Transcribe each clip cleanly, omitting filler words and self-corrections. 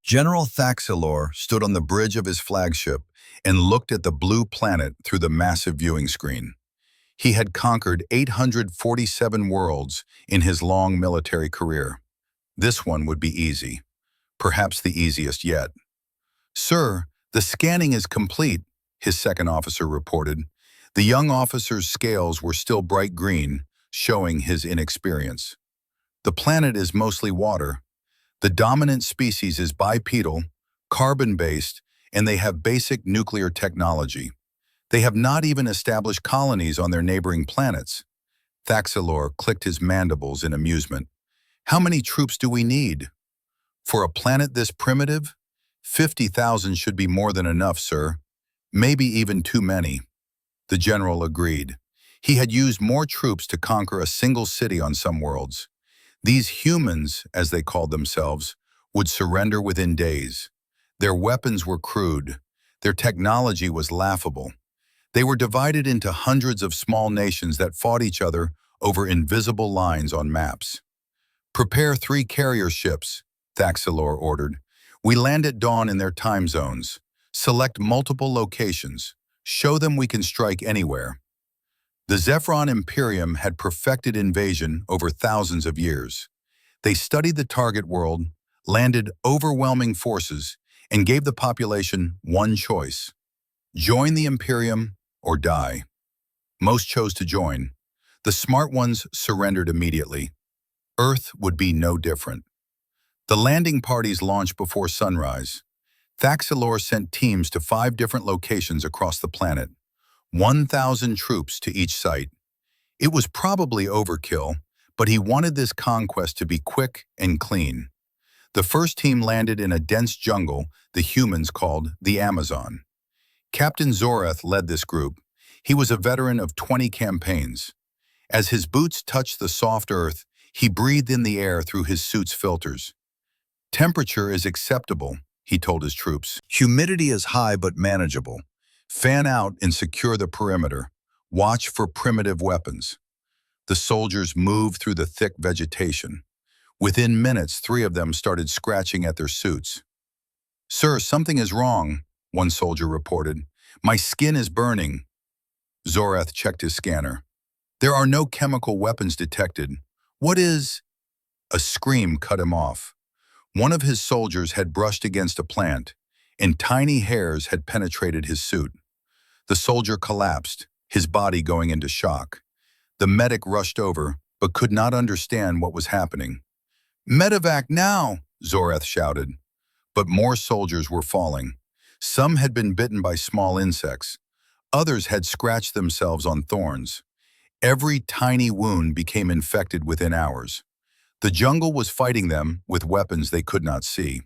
General Thaxilor stood on the bridge of his flagship and looked at the blue planet through the massive viewing screen. He had conquered 847 worlds in his long military career. This one would be easy, perhaps the easiest yet. "Sir, the scanning is complete," his second officer reported. The young officer's scales were still bright green, showing his inexperience. "The planet is mostly water. The dominant species is bipedal, carbon-based, and they have basic nuclear technology. They have not even established colonies on their neighboring planets." Thaxilor clicked his mandibles in amusement. "How many troops do we need?" "For a planet this primitive? 50,000 should be more than enough, sir. Maybe even too many." The general agreed. He had used more troops to conquer a single city on some worlds. These humans, as they called themselves, would surrender within days. Their weapons were crude. Their technology was laughable. They were divided into hundreds of small nations that fought each other over invisible lines on maps. "Prepare 3 carrier ships," Thaxilor ordered. "We land at dawn in their time zones. Select multiple locations. Show them we can strike anywhere." The Zephyron Imperium had perfected invasion over thousands of years. They studied the target world, landed overwhelming forces, and gave the population one choice: join the Imperium or die. Most chose to join. The smart ones surrendered immediately. Earth would be no different. The landing parties launched before sunrise. Thaxilor sent teams to 5 different locations across the planet. 1,000 troops to each site. It was probably overkill, but he wanted this conquest to be quick and clean. The first team landed in a dense jungle the humans called the Amazon. Captain Zoreth led this group. He was a veteran of 20 campaigns. As his boots touched the soft earth, he breathed in the air through his suit's filters. "Temperature is acceptable," he told his troops. "Humidity is high but manageable. Fan out and secure the perimeter. Watch for primitive weapons." The soldiers moved through the thick vegetation. Within minutes, 3 of them started scratching at their suits. "Sir, something is wrong," one soldier reported. "My skin is burning." Zoreth checked his scanner. "There are no chemical weapons detected. What is—" A scream cut him off. One of his soldiers had brushed against a plant, and tiny hairs had penetrated his suit. The soldier collapsed, his body going into shock. The medic rushed over, but could not understand what was happening. "Medevac now!" Zoreth shouted. But more soldiers were falling. Some had been bitten by small insects. Others had scratched themselves on thorns. Every tiny wound became infected within hours. The jungle was fighting them with weapons they could not see.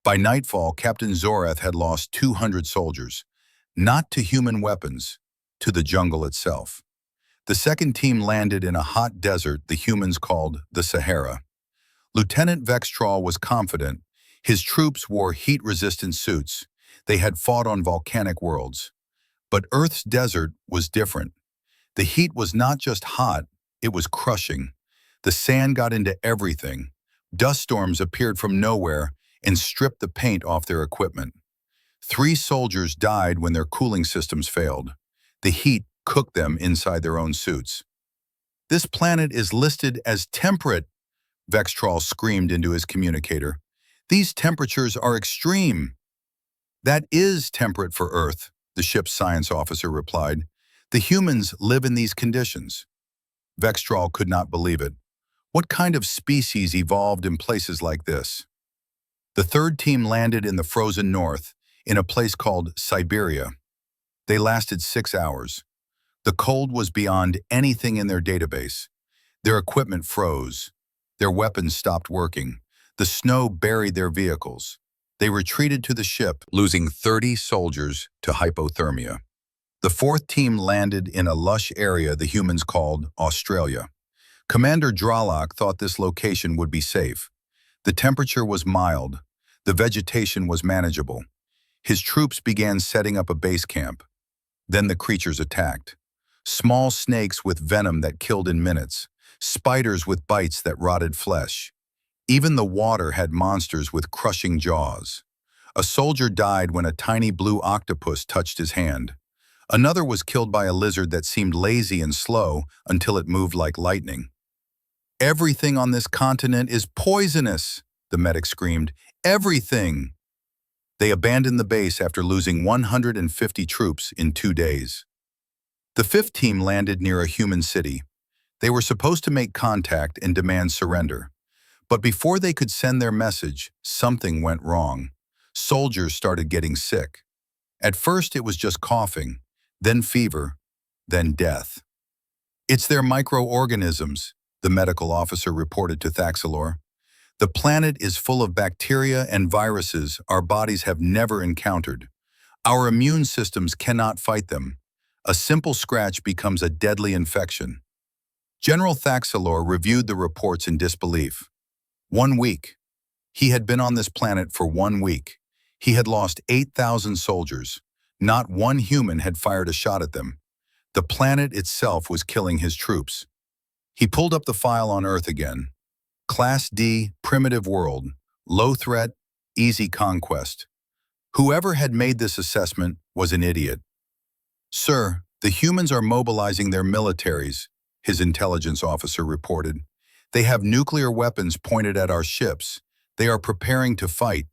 By nightfall, Captain Zoreth had lost 200 soldiers, not to human weapons, to the jungle itself. The second team landed in a hot desert the humans called the Sahara. Lieutenant Vextral was confident. His troops wore heat-resistant suits. They had fought on volcanic worlds. But Earth's desert was different. The heat was not just hot, it was crushing. The sand got into everything. Dust storms appeared from nowhere and stripped the paint off their equipment. 3 soldiers died when their cooling systems failed. The heat cooked them inside their own suits. "This planet is listed as temperate," Vextral screamed into his communicator. "These temperatures are extreme." "That is temperate for Earth," the ship's science officer replied. "The humans live in these conditions." Vextral could not believe it. What kind of species evolved in places like this? The third team landed in the frozen north, in a place called Siberia. They lasted 6 hours. The cold was beyond anything in their database. Their equipment froze. Their weapons stopped working. The snow buried their vehicles. They retreated to the ship, losing 30 soldiers to hypothermia. The fourth team landed in a lush area the humans called Australia. Commander Dralok thought this location would be safe. The temperature was mild. The vegetation was manageable. His troops began setting up a base camp. Then the creatures attacked. Small snakes with venom that killed in minutes. Spiders with bites that rotted flesh. Even the water had monsters with crushing jaws. A soldier died when a tiny blue octopus touched his hand. Another was killed by a lizard that seemed lazy and slow until it moved like lightning. "Everything on this continent is poisonous," the medic screamed. "Everything!" They abandoned the base after losing 150 troops in 2 days. The fifth team landed near a human city. They were supposed to make contact and demand surrender. But before they could send their message, something went wrong. Soldiers started getting sick. At first it was just coughing, then fever, then death. "It's their microorganisms," the medical officer reported to Thaxilor. "The planet is full of bacteria and viruses our bodies have never encountered. Our immune systems cannot fight them. A simple scratch becomes a deadly infection." General Thaxilor reviewed the reports in disbelief. 1 week. He had been on this planet for 1 week. He had lost 8,000 soldiers. Not one human had fired a shot at them. The planet itself was killing his troops. He pulled up the file on Earth again. Class D, primitive world, low threat, easy conquest. Whoever had made this assessment was an idiot. "Sir, the humans are mobilizing their militaries," his intelligence officer reported. "They have nuclear weapons pointed at our ships. They are preparing to fight."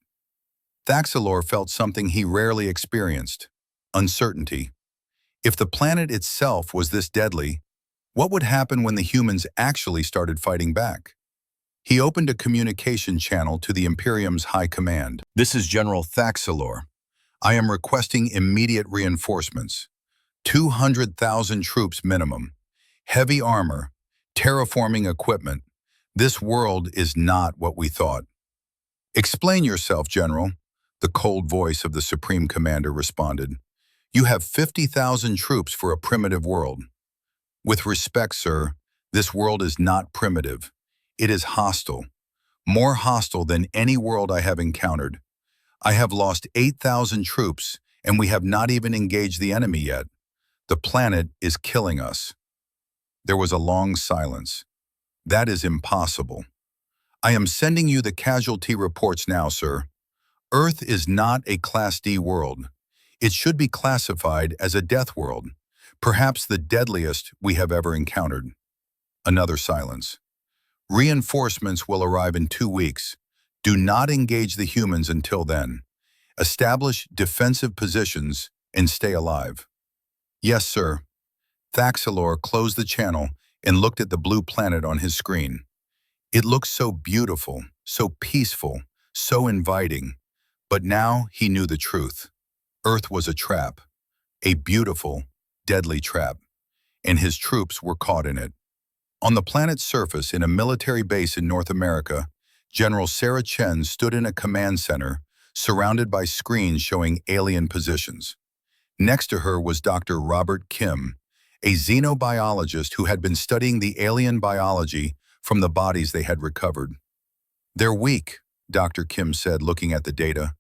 Thaxilor felt something he rarely experienced: uncertainty. If the planet itself was this deadly, what would happen when the humans actually started fighting back? He opened a communication channel to the Imperium's high command. "This is General Thaxilor. I am requesting immediate reinforcements. 200,000 troops minimum. Heavy armor, terraforming equipment. This world is not what we thought." "Explain yourself, General," the cold voice of the Supreme Commander responded. "You have 50,000 troops for a primitive world." "With respect, sir, this world is not primitive. It is hostile. More hostile than any world I have encountered. I have lost 8,000 troops, and we have not even engaged the enemy yet. The planet is killing us." There was a long silence. "That is impossible." "I am sending you the casualty reports now, sir. Earth is not a Class D world. It should be classified as a death world, perhaps the deadliest we have ever encountered." Another silence. "Reinforcements will arrive in 2 weeks. Do not engage the humans until then. Establish defensive positions and stay alive." "Yes, sir." Thaxilor closed the channel and looked at the blue planet on his screen. It looked so beautiful, so peaceful, so inviting. But now he knew the truth. Earth was a trap, a beautiful, deadly trap, and his troops were caught in it. On the planet's surface, in a military base in North America, General Sarah Chen stood in a command center, surrounded by screens showing alien positions. Next to her was Dr. Robert Kim, a xenobiologist who had been studying the alien biology from the bodies they had recovered. "They're weak," Dr. Kim said, looking at the data.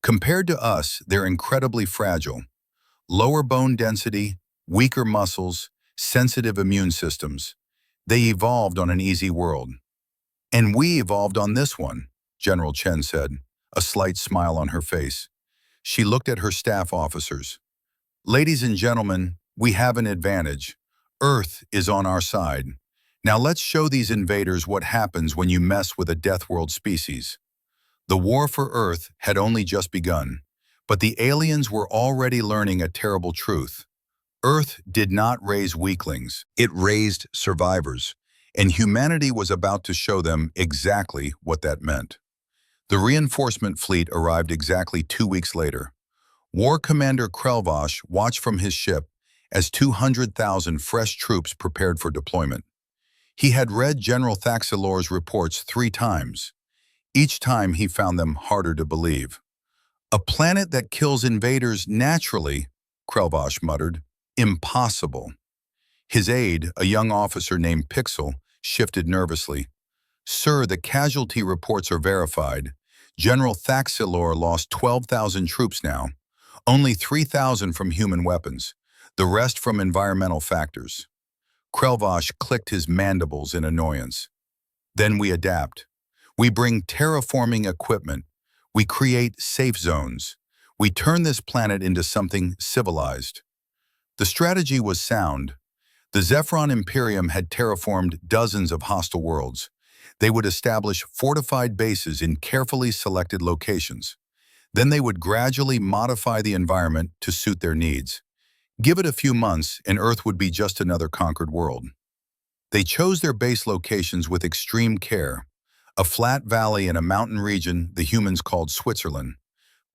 "Compared to us, they're incredibly fragile. Lower bone density, weaker muscles, sensitive immune systems. They evolved on an easy world." "And we evolved on this one," General Chen said, a slight smile on her face. She looked at her staff officers. "Ladies and gentlemen, we have an advantage. Earth is on our side. Now let's show these invaders what happens when you mess with a Deathworld species." The war for Earth had only just begun, but the aliens were already learning a terrible truth. Earth did not raise weaklings, it raised survivors, and humanity was about to show them exactly what that meant. The reinforcement fleet arrived exactly 2 weeks later. War Commander Krelvosh watched from his ship as 200,000 fresh troops prepared for deployment. He had read General Thaxilor's reports 3 times. Each time he found them harder to believe. "A planet that kills invaders naturally," Krelvosh muttered. "Impossible." His aide, a young officer named Pixel, shifted nervously. "Sir, the casualty reports are verified. General Thaxilor lost 12,000 troops now. Only 3,000 from human weapons. The rest from environmental factors." Krelvosh clicked his mandibles in annoyance. "Then we adapt. We bring terraforming equipment. We create safe zones. We turn this planet into something civilized. The strategy was sound. The Zephyron Imperium had terraformed dozens of hostile worlds. They would establish fortified bases in carefully selected locations. Then they would gradually modify the environment to suit their needs. Give it a few months, and Earth would be just another conquered world. They chose their base locations with extreme care. A flat valley in a mountain region the humans called Switzerland.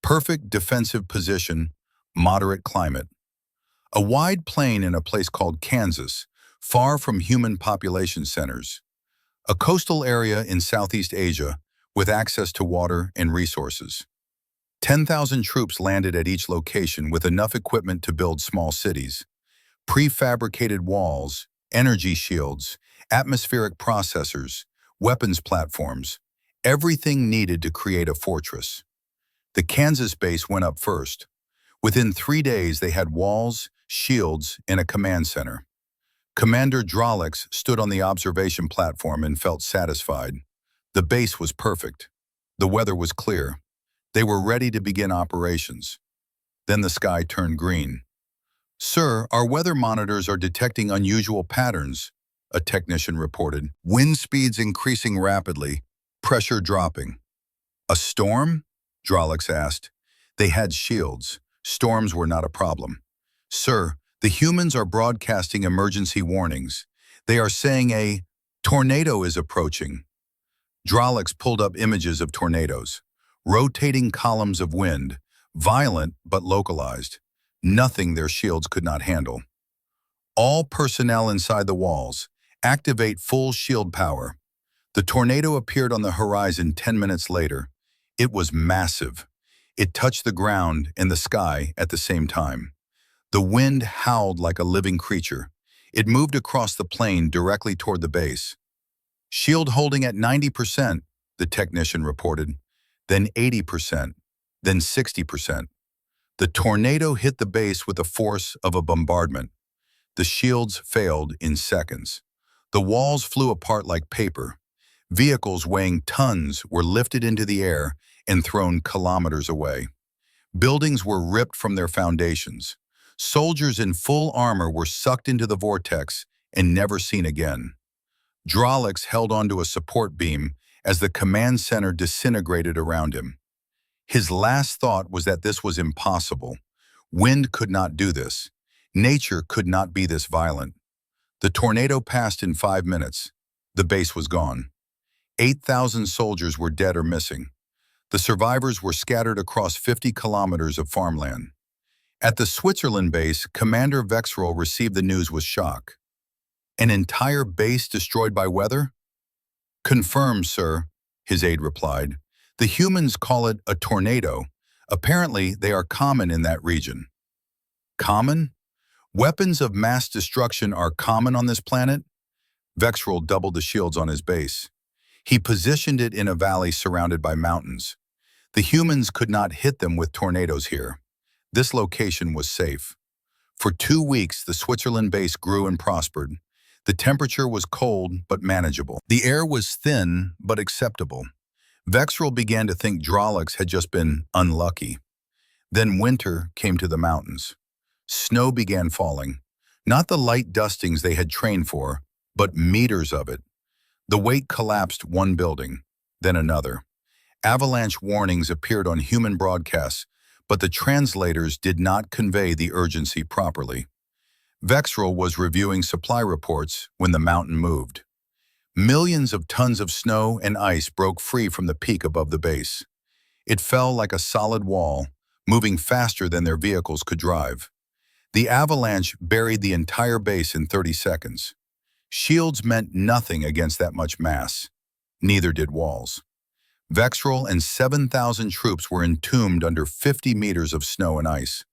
Perfect defensive position, moderate climate. A wide plain in a place called Kansas, far from human population centers. A coastal area in Southeast Asia with access to water and resources. 10,000 troops landed at each location with enough equipment to build small cities. Prefabricated walls, energy shields, atmospheric processors, weapons platforms, everything needed to create a fortress. The Kansas base went up first. Within 3 days, they had walls, shields, and a command center. Commander Drolix stood on the observation platform and felt satisfied. The base was perfect. The weather was clear. They were ready to begin operations. Then the sky turned green. "Sir, our weather monitors are detecting unusual patterns," a technician reported. "Wind speeds increasing rapidly, pressure dropping." "A storm?" Drolix asked. They had shields. Storms were not a problem. "Sir, the humans are broadcasting emergency warnings. They are saying a tornado is approaching." Drolix pulled up images of tornadoes. Rotating columns of wind, violent but localized. Nothing their shields could not handle. "All personnel inside the walls, activate full shield power." The tornado appeared on the horizon 10 minutes later. It was massive. It touched the ground and the sky at the same time. The wind howled like a living creature. It moved across the plain directly toward the base. "Shield holding at 90%, the technician reported. Then 80%, then 60%. The tornado hit the base with the force of a bombardment. The shields failed in seconds. The walls flew apart like paper. Vehicles weighing tons were lifted into the air and thrown kilometers away. Buildings were ripped from their foundations. Soldiers in full armor were sucked into the vortex and never seen again. Drolix held onto a support beam as the command center disintegrated around him. His last thought was that this was impossible. Wind could not do this. Nature could not be this violent. The tornado passed in 5 minutes. The base was gone. 8,000 soldiers were dead or missing. The survivors were scattered across 50 kilometers of farmland. At the Switzerland base, Commander Vexrol received the news with shock. "An entire base destroyed by weather?" "Confirmed, sir," his aide replied. "The humans call it a tornado. Apparently, they are common in that region." "Common? Weapons of mass destruction are common on this planet?" Vexrol doubled the shields on his base. He positioned it in a valley surrounded by mountains. The humans could not hit them with tornadoes here. This location was safe. For 2 weeks, the Switzerland base grew and prospered. The temperature was cold but manageable. The air was thin but acceptable. Vexrol began to think Drolix had just been unlucky. Then winter came to the mountains. Snow began falling. Not the light dustings they had trained for, but meters of it. The weight collapsed one building, then another. Avalanche warnings appeared on human broadcasts, but the translators did not convey the urgency properly. Vexrol was reviewing supply reports when the mountain moved. Millions of tons of snow and ice broke free from the peak above the base. It fell like a solid wall, moving faster than their vehicles could drive. The avalanche buried the entire base in 30 seconds. Shields meant nothing against that much mass. Neither did walls. Vexrol and 7,000 troops were entombed under 50 meters of snow and ice.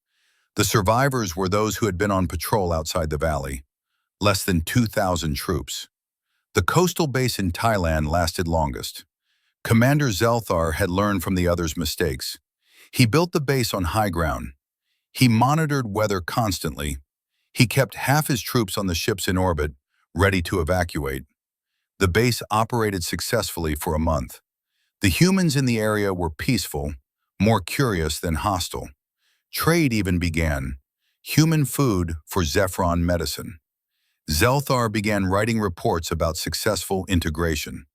The survivors were those who had been on patrol outside the valley. Less than 2,000 troops. The coastal base in Thailand lasted longest. Commander Zelthar had learned from the others' mistakes. He built the base on high ground. He monitored weather constantly. He kept half his troops on the ships in orbit, ready to evacuate. The base operated successfully for a month. The humans in the area were peaceful, more curious than hostile. Trade even began. Human food for Zephron medicine. Zelthar began writing reports about successful integration.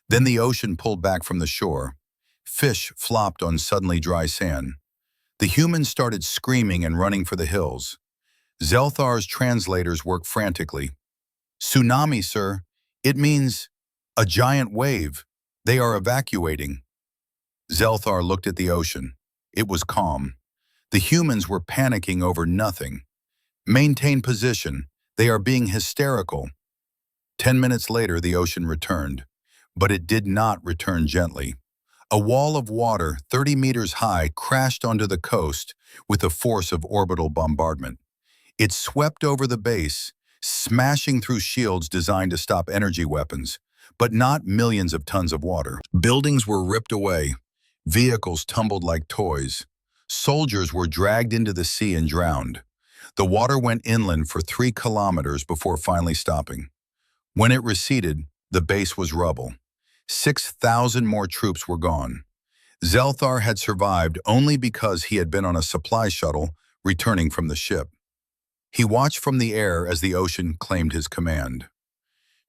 Then the ocean pulled back from the shore. Fish flopped on suddenly dry sand. The humans started screaming and running for the hills. Zelthar's translators worked frantically. Tsunami, sir. It means a giant wave. They are evacuating. Zelthar looked at the ocean. It was calm. The humans were panicking over nothing. Maintain position. They are being hysterical. 10 minutes later, the ocean returned. But it did not return gently. A wall of water 30 meters high crashed onto the coast with the force of orbital bombardment. It swept over the base, smashing through shields designed to stop energy weapons, but not millions of tons of water. Buildings were ripped away. Vehicles tumbled like toys. Soldiers were dragged into the sea and drowned. The water went inland for 3 kilometers before finally stopping. When it receded, the base was rubble. 6,000 more troops were gone. Zelthar had survived only because he had been on a supply shuttle returning from the ship. He watched from the air as the ocean claimed his command.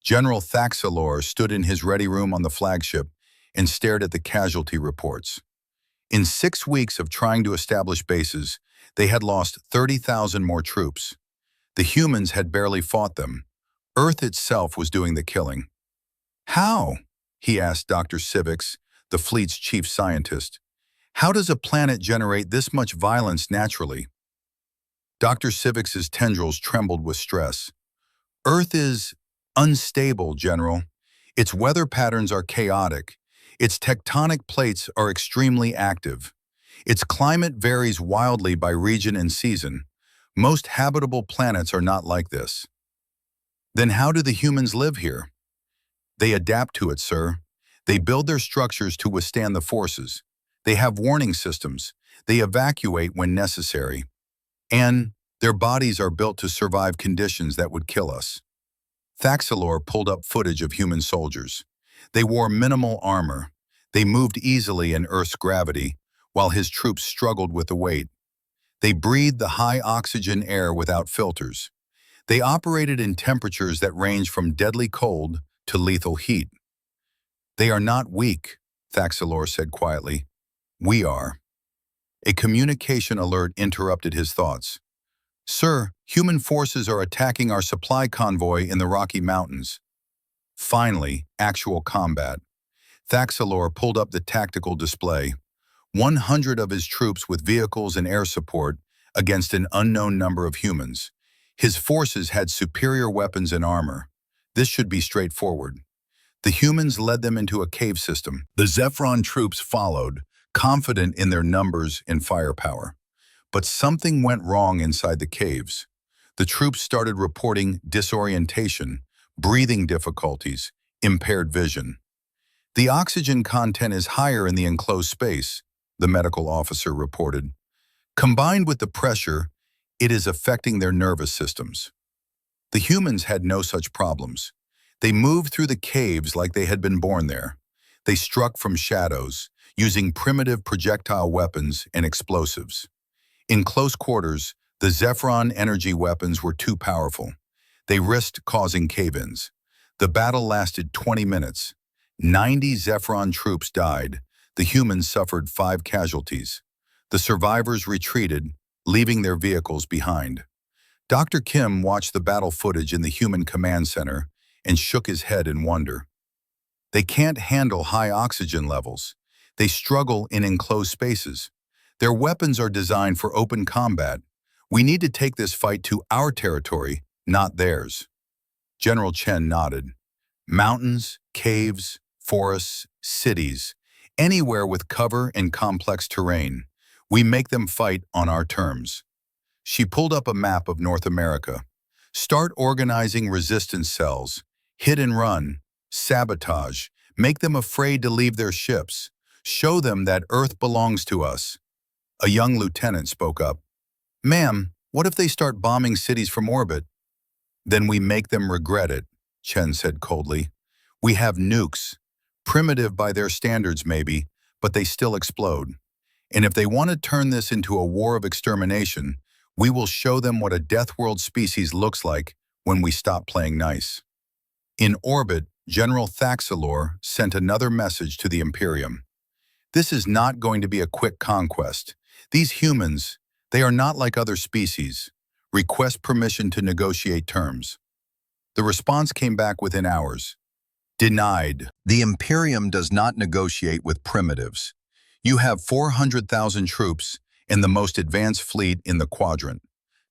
General Thaxalor stood in his ready room on the flagship and stared at the casualty reports. In 6 weeks of trying to establish bases, they had lost 30,000 more troops. The humans had barely fought them. Earth itself was doing the killing. How? He asked Dr. Civics, the fleet's chief scientist. How does a planet generate this much violence naturally? Dr. Civics's tendrils trembled with stress. Earth is unstable, General. Its weather patterns are chaotic. Its tectonic plates are extremely active. Its climate varies wildly by region and season. Most habitable planets are not like this. Then how do the humans live here? They adapt to it, sir. They build their structures to withstand the forces. They have warning systems. They evacuate when necessary. And their bodies are built to survive conditions that would kill us. Thaxalor pulled up footage of human soldiers. They wore minimal armor. They moved easily in Earth's gravity, while his troops struggled with the weight. They breathed the high oxygen air without filters. They operated in temperatures that range from deadly cold to lethal heat. They are not weak, Thaxalor said quietly. We are. A communication alert interrupted his thoughts. Sir, human forces are attacking our supply convoy in the Rocky Mountains. Finally, actual combat. Thaxalor pulled up the tactical display. 100 of his troops with vehicles and air support against an unknown number of humans. His forces had superior weapons and armor. This should be straightforward. The humans led them into a cave system. The Zephron troops followed, confident in their numbers and firepower. But something went wrong inside the caves. The troops started reporting disorientation, breathing difficulties, impaired vision. The oxygen content is higher in the enclosed space, the medical officer reported. Combined with the pressure, it is affecting their nervous systems. The humans had no such problems. They moved through the caves like they had been born there. They struck from shadows, using primitive projectile weapons and explosives. In close quarters, the Zephron energy weapons were too powerful. They risked causing cave-ins. The battle lasted 20 minutes. 90 Zephron troops died. The humans suffered 5 casualties. The survivors retreated, leaving their vehicles behind. Dr. Kim watched the battle footage in the human command center and shook his head in wonder. They can't handle high oxygen levels. They struggle in enclosed spaces. Their weapons are designed for open combat. We need to take this fight to our territory, not theirs. General Chen nodded. Mountains, caves, forests, cities, anywhere with cover and complex terrain. We make them fight on our terms. She pulled up a map of North America. Start organizing resistance cells. Hit and run. Sabotage. Make them afraid to leave their ships. Show them that Earth belongs to us. A young lieutenant spoke up. Ma'am, what if they start bombing cities from orbit? Then we make them regret it, Chen said coldly. We have nukes. Primitive by their standards maybe, but they still explode. And if they want to turn this into a war of extermination, we will show them what a Deathworld species looks like when we stop playing nice. In orbit, General Thaxilor sent another message to the Imperium. This is not going to be a quick conquest. These humans, they are not like other species. Request permission to negotiate terms. The response came back within hours. Denied. The Imperium does not negotiate with primitives. You have 400,000 troops and the most advanced fleet in the quadrant.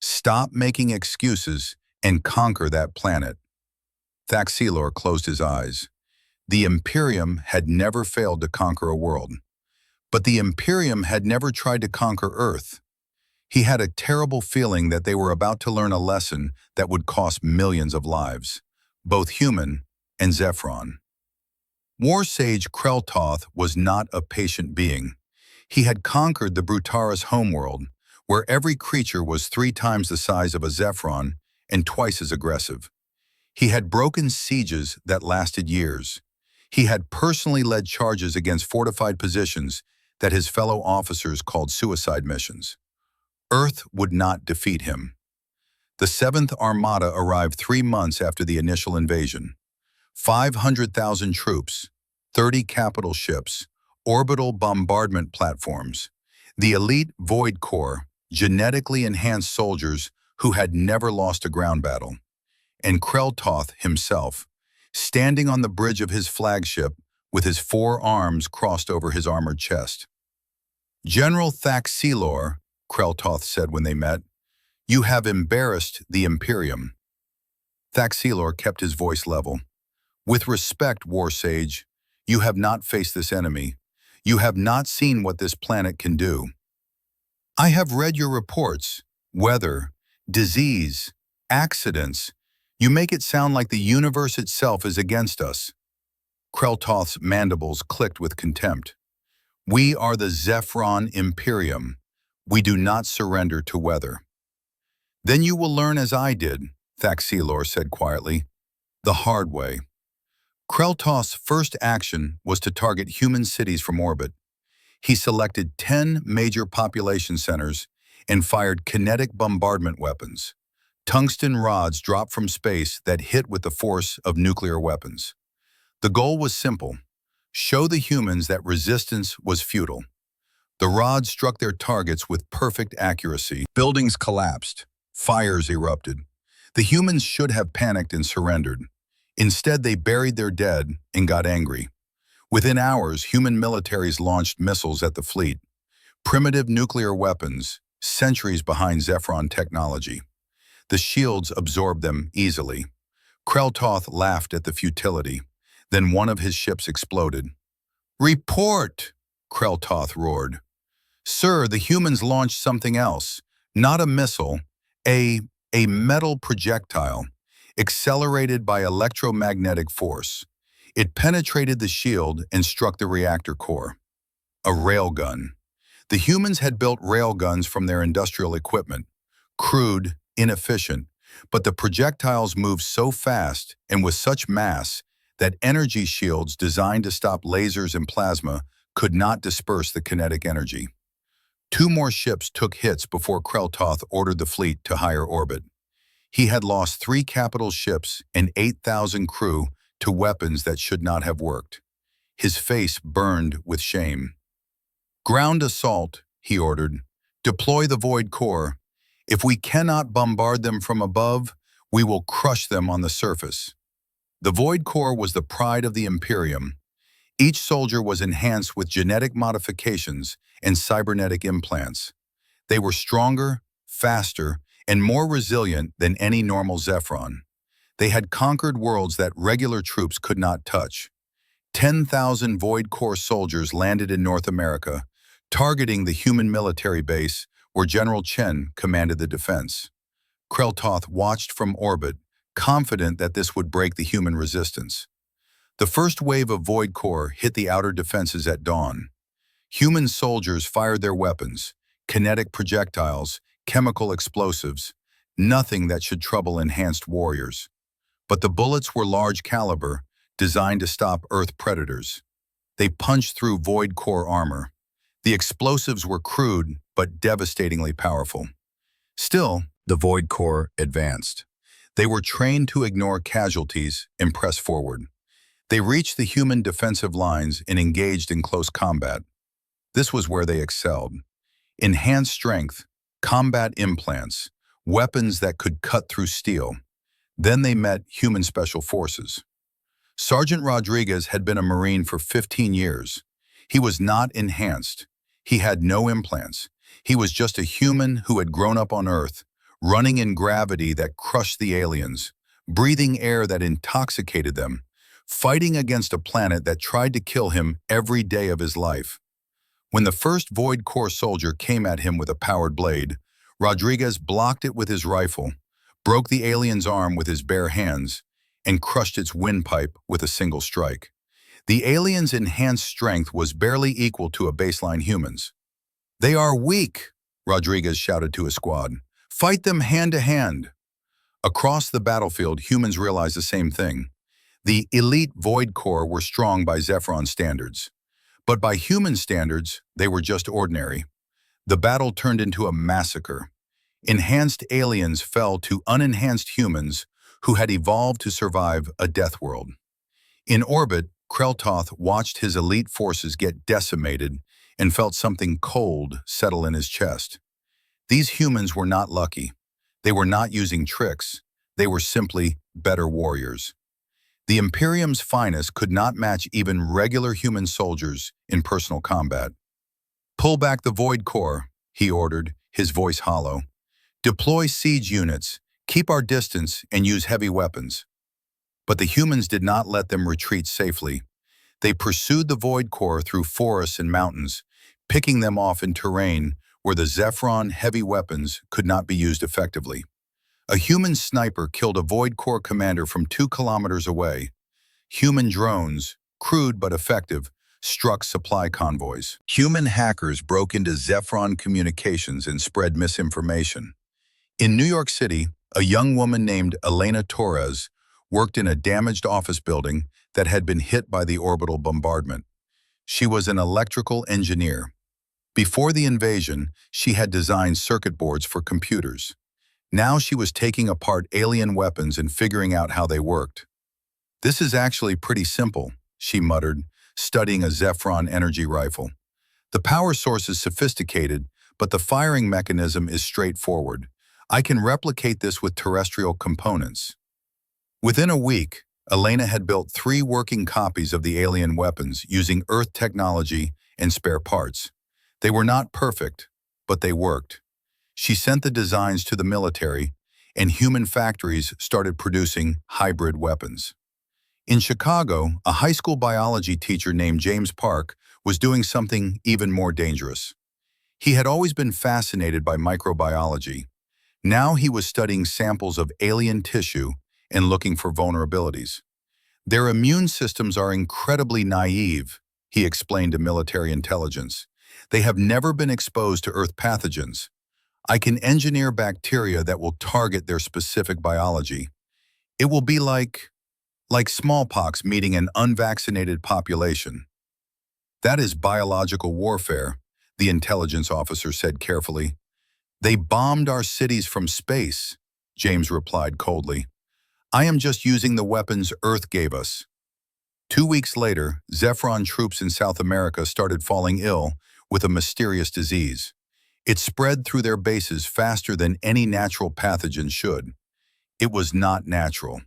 Stop making excuses and conquer that planet. Thaxilor closed his eyes. The Imperium had never failed to conquer a world. But the Imperium had never tried to conquer Earth. He had a terrible feeling that they were about to learn a lesson that would cost millions of lives, both human and Zephron. War Sage Kreltoth was not a patient being. He had conquered the Brutaris homeworld, where every creature was 3 times the size of a Zephron and twice as aggressive. He had broken sieges that lasted years. He had personally led charges against fortified positions that his fellow officers called suicide missions. Earth would not defeat him. The 7th Armada arrived 3 months after the initial invasion. 500,000 troops, 30 capital ships, orbital bombardment platforms, the elite Void Corps, genetically enhanced soldiers who had never lost a ground battle, and Kreltoth himself, standing on the bridge of his flagship with his 4 arms crossed over his armored chest. "General Thaxilor," Kreltoth said when they met, "you have embarrassed the Imperium." Thaxilor kept his voice level. "With respect, War Sage, you have not faced this enemy. You have not seen what this planet can do. I have read your reports. Weather, disease, accidents. You make it sound like the universe itself is against us." Kreltoth's mandibles clicked with contempt. "We are the Zephron Imperium. We do not surrender to weather." "Then you will learn as I did," Thaxilor said quietly, "the hard way." Kreltoth's first action was to target human cities from orbit. He selected 10 major population centers and fired kinetic bombardment weapons, tungsten rods dropped from space that hit with the force of nuclear weapons. The goal was simple: show the humans that resistance was futile. The rods struck their targets with perfect accuracy. Buildings collapsed. Fires erupted. The humans should have panicked and surrendered. Instead, they buried their dead and got angry. Within hours, human militaries launched missiles at the fleet. Primitive nuclear weapons, centuries behind Zephron technology. The shields absorbed them easily. Kreltoth laughed at the futility. Then one of his ships exploded. "Report!" Kreltoth roared. "Sir, the humans launched something else. Not a missile, a metal projectile, accelerated by electromagnetic force. It penetrated the shield and struck the reactor core. A railgun. The humans had built railguns from their industrial equipment. Crude, inefficient, but the projectiles moved so fast and with such mass that energy shields designed to stop lasers and plasma could not disperse the kinetic energy. 2 more ships took hits before Kreltoth ordered the fleet to higher orbit. He had lost 3 capital ships and 8,000 crew to weapons that should not have worked. His face burned with shame. "Ground assault," he ordered. "Deploy the Void Corps. If we cannot bombard them from above, we will crush them on the surface." The Void Corps was the pride of the Imperium. Each soldier was enhanced with genetic modifications and cybernetic implants. They were stronger, faster, and more resilient than any normal Zephron. They had conquered worlds that regular troops could not touch. 10,000 Void Corps soldiers landed in North America, targeting the human military base where General Chen commanded the defense. Kreltoth watched from orbit, confident that this would break the human resistance. The first wave of Void Corps hit the outer defenses at dawn. Human soldiers fired their weapons, kinetic projectiles, chemical explosives, nothing that should trouble enhanced warriors. But the bullets were large caliber, designed to stop Earth predators. They punched through void core armor. The explosives were crude but devastatingly powerful. Still, the void core advanced. They were trained to ignore casualties and press forward. They reached the human defensive lines and engaged in close combat. This was where they excelled. Enhanced strength, combat implants, weapons that could cut through steel. Then they met human special forces. Sergeant Rodriguez had been a Marine for 15 years. He was not enhanced. He had no implants. He was just a human who had grown up on Earth, running in gravity that crushed the aliens, breathing air that intoxicated them, fighting against a planet that tried to kill him every day of his life. When the first Void Core soldier came at him with a powered blade, Rodriguez blocked it with his rifle, broke the alien's arm with his bare hands, and crushed its windpipe with a single strike. The alien's enhanced strength was barely equal to a baseline human's. "They are weak," Rodriguez shouted to his squad. "Fight them hand to hand." Across the battlefield, humans realized the same thing. The elite Void Corps were strong by Zephyron standards. But by human standards, they were just ordinary. The battle turned into a massacre. Enhanced aliens fell to unenhanced humans who had evolved to survive a Deathworld. In orbit, Kreltoth watched his elite forces get decimated and felt something cold settle in his chest. These humans were not lucky. They were not using tricks. They were simply better warriors. The Imperium's finest could not match even regular human soldiers in personal combat. "Pull back the Void Core," he ordered, his voice hollow. "Deploy siege units, keep our distance, and use heavy weapons." But the humans did not let them retreat safely. They pursued the Void Core through forests and mountains, picking them off in terrain where the Zephyron heavy weapons could not be used effectively. A human sniper killed a Void Core commander from 2 kilometers away. Human drones, crude but effective, struck supply convoys. Human hackers broke into Zephyron communications and spread misinformation. In New York City, a young woman named Elena Torres worked in a damaged office building that had been hit by the orbital bombardment. She was an electrical engineer. Before the invasion, she had designed circuit boards for computers. Now she was taking apart alien weapons and figuring out how they worked. "This is actually pretty simple," she muttered, studying a Zephyron energy rifle. "The power source is sophisticated, but the firing mechanism is straightforward. I can replicate this with terrestrial components." Within a week, Elena had built 3 working copies of the alien weapons using Earth technology and spare parts. They were not perfect, but they worked. She sent the designs to the military, and human factories started producing hybrid weapons. In Chicago, a high school biology teacher named James Park was doing something even more dangerous. He had always been fascinated by microbiology. Now he was studying samples of alien tissue and looking for vulnerabilities. "Their immune systems are incredibly naive," he explained to military intelligence. "They have never been exposed to Earth pathogens. I can engineer bacteria that will target their specific biology. It will be like smallpox meeting an unvaccinated population." "That is biological warfare," the intelligence officer said carefully. "They bombed our cities from space," James replied coldly. "I am just using the weapons Earth gave us." 2 weeks later, Zephyron troops in South America started falling ill with a mysterious disease. It spread through their bases faster than any natural pathogen should. It was not natural.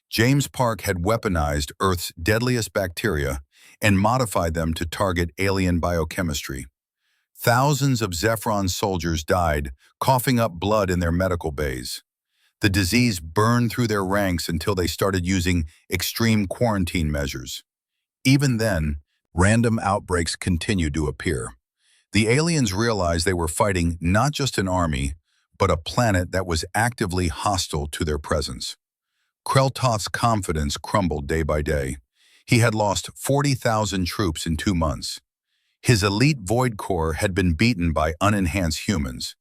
James Park had weaponized Earth's deadliest bacteria and modified them to target alien biochemistry. Thousands of Zephyron soldiers died, coughing up blood in their medical bays. The disease burned through their ranks until they started using extreme quarantine measures. Even then, random outbreaks continued to appear. The aliens realized they were fighting not just an army, but a planet that was actively hostile to their presence. Kreltoth's confidence crumbled day by day. He had lost 40,000 troops in 2 months. His elite Void Corps had been beaten by unenhanced humans.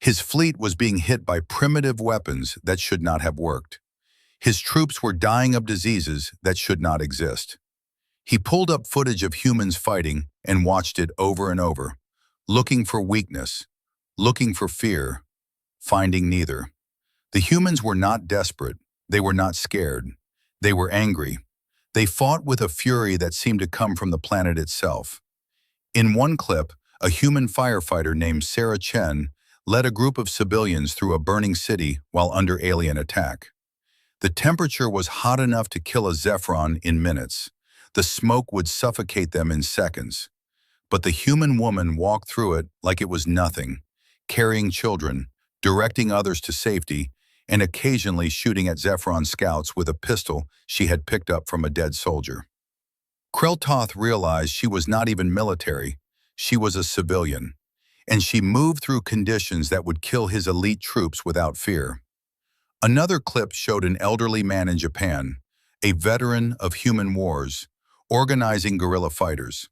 His fleet was being hit by primitive weapons that should not have worked. His troops were dying of diseases that should not exist. He pulled up footage of humans fighting and watched it over and over, looking for weakness, looking for fear, finding neither. The humans were not desperate. They were not scared. They were angry. They fought with a fury that seemed to come from the planet itself. In one clip, a human firefighter named Sarah Chen led a group of civilians through a burning city while under alien attack. The temperature was hot enough to kill a Zephron in minutes. The smoke would suffocate them in seconds. But the human woman walked through it like it was nothing, carrying children, directing others to safety, and occasionally shooting at Zephron scouts with a pistol she had picked up from a dead soldier. Kreltoth realized she was not even military, she was a civilian, and she moved through conditions that would kill his elite troops without fear. Another clip showed an elderly man in Japan, a veteran of human wars, organizing guerrilla fighters.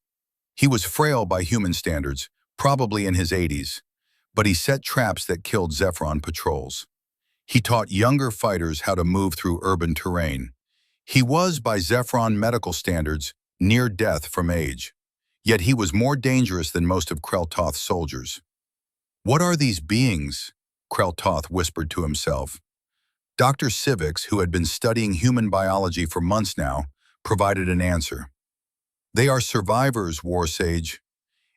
He was frail by human standards, probably in his 80s, but he set traps that killed Zephron patrols. He taught younger fighters how to move through urban terrain. He was, by Zephron medical standards, near death from age. Yet he was more dangerous than most of Kreltoth's soldiers. "What are these beings?" Kreltoth whispered to himself. Dr. Civics, who had been studying human biology for months now, provided an answer. "They are survivors, War Sage.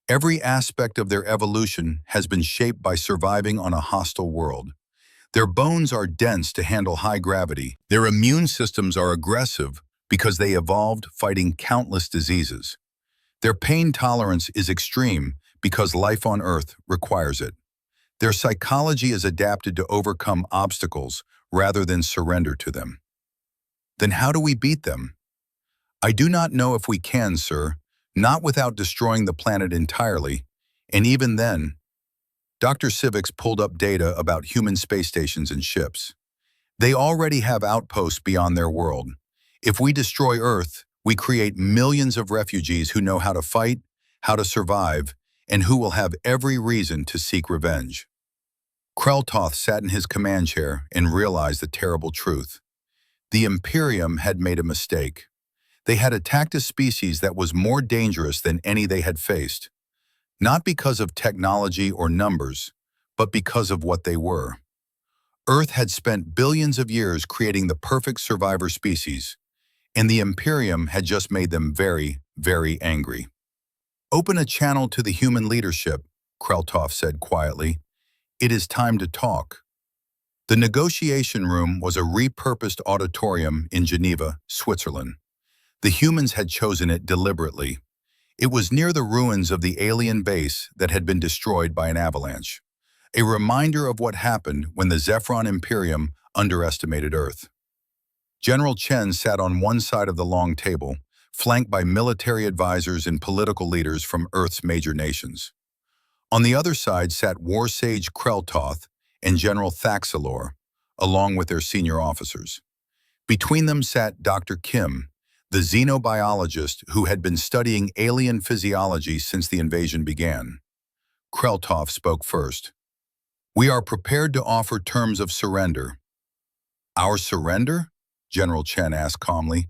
Every aspect of their evolution has been shaped by surviving on a hostile world. Their bones are dense to handle high gravity. Their immune systems are aggressive because they evolved fighting countless diseases. Their pain tolerance is extreme because life on Earth requires it. Their psychology is adapted to overcome obstacles rather than surrender to them." "Then how do we beat them?" "I do not know if we can, sir, not without destroying the planet entirely, and even then..." Dr. Civics pulled up data about human space stations and ships. "They already have outposts beyond their world. If we destroy Earth, we create millions of refugees who know how to fight, how to survive, and who will have every reason to seek revenge." Kreltoth sat in his command chair and realized the terrible truth. The Imperium had made a mistake. They had attacked a species that was more dangerous than any they had faced, not because of technology or numbers, but because of what they were. Earth had spent billions of years creating the perfect survivor species, and the Imperium had just made them very, very angry. "Open a channel to the human leadership," Kreltoth said quietly. "It is time to talk." The negotiation room was a repurposed auditorium in Geneva, Switzerland. The humans had chosen it deliberately. It was near the ruins of the alien base that had been destroyed by an avalanche, a reminder of what happened when the Zephron Imperium underestimated Earth. General Chen sat on one side of the long table, flanked by military advisors and political leaders from Earth's major nations. On the other side sat War Sage Kreltoth and General Thaxalor, along with their senior officers. Between them sat Dr. Kim, the xenobiologist who had been studying alien physiology since the invasion began. Kreltoth spoke first. "We are prepared to offer terms of surrender." "Our surrender?" General Chen asked calmly.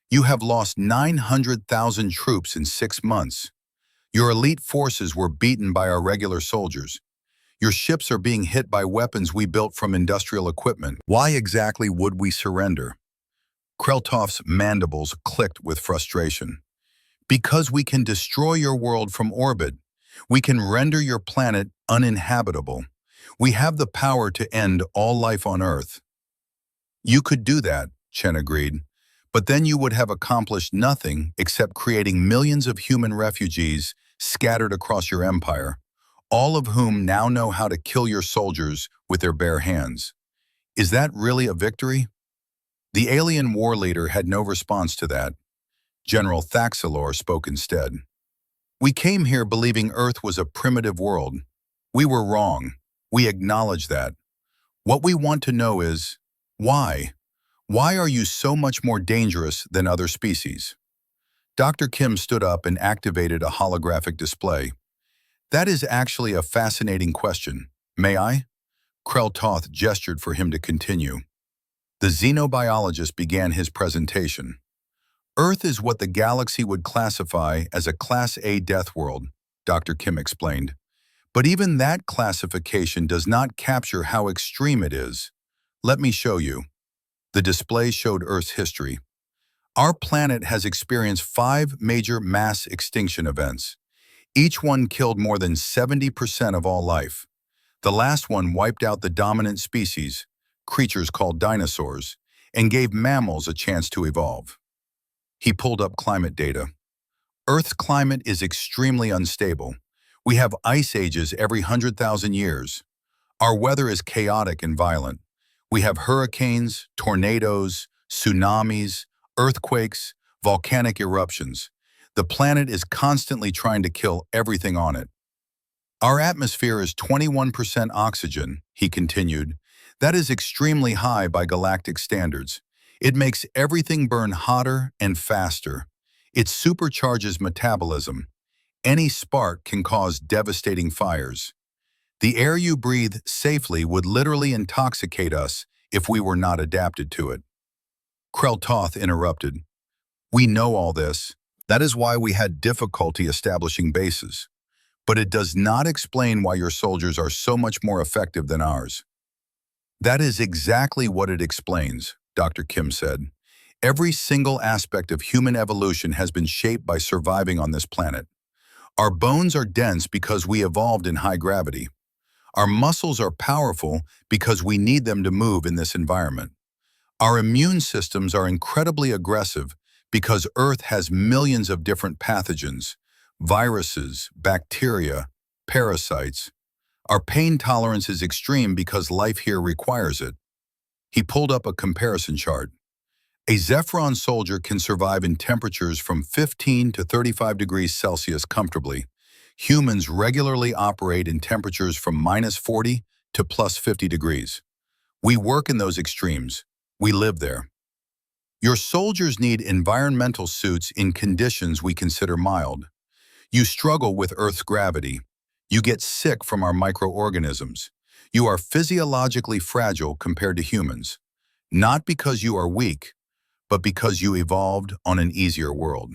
"You have lost 900,000 troops in 6 months. Your elite forces were beaten by our regular soldiers. Your ships are being hit by weapons we built from industrial equipment. Why exactly would we surrender?" Kreltoth's mandibles clicked with frustration. "Because we can destroy your world from orbit. We can render your planet uninhabitable. We have the power to end all life on Earth." "You could do that," Chen agreed, "but then you would have accomplished nothing except creating millions of human refugees scattered across your empire, all of whom now know how to kill your soldiers with their bare hands. Is that really a victory?" The alien war leader had no response to that. General Thaxalor spoke instead. "We came here believing Earth was a primitive world. We were wrong. We acknowledge that. What we want to know is, why? Why are you so much more dangerous than other species?" Dr. Kim stood up and activated a holographic display. "That is actually a fascinating question. May I?" Kreltoth gestured for him to continue. The xenobiologist began his presentation. Earth is what the galaxy would classify as a Class A death world, Dr. Kim explained. But even that classification does not capture how extreme it is. Let me show you. The display showed Earth's history. Our planet has experienced 5 major mass extinction events. Each one killed more than 70% of all life. The last one wiped out the dominant species, creatures called dinosaurs, and gave mammals a chance to evolve. He pulled up climate data. Earth's climate is extremely unstable. We have ice ages every 100,000 years. Our weather is chaotic and violent. We have hurricanes, tornadoes, tsunamis, earthquakes, volcanic eruptions. The planet is constantly trying to kill everything on it. Our atmosphere is 21% oxygen, he continued. That is extremely high by galactic standards. It makes everything burn hotter and faster. It supercharges metabolism. Any spark can cause devastating fires. The air you breathe safely would literally intoxicate us if we were not adapted to it. Krell interrupted. We know all this. That is why we had difficulty establishing bases. But it does not explain why your soldiers are so much more effective than ours. That is exactly what it explains, Dr. Kim said. Every single aspect of human evolution has been shaped by surviving on this planet. Our bones are dense because we evolved in high gravity. Our muscles are powerful because we need them to move in this environment. Our immune systems are incredibly aggressive because Earth has millions of different pathogens, viruses, bacteria, parasites. Our pain tolerance is extreme because life here requires it. He pulled up a comparison chart. A Zephyron soldier can survive in temperatures from 15 to 35 degrees Celsius comfortably. Humans regularly operate in temperatures from -40 to +50 degrees. We work in those extremes. We live there. Your soldiers need environmental suits in conditions we consider mild. You struggle with Earth's gravity. You get sick from our microorganisms. You are physiologically fragile compared to humans. Not because you are weak, but because you evolved on an easier world.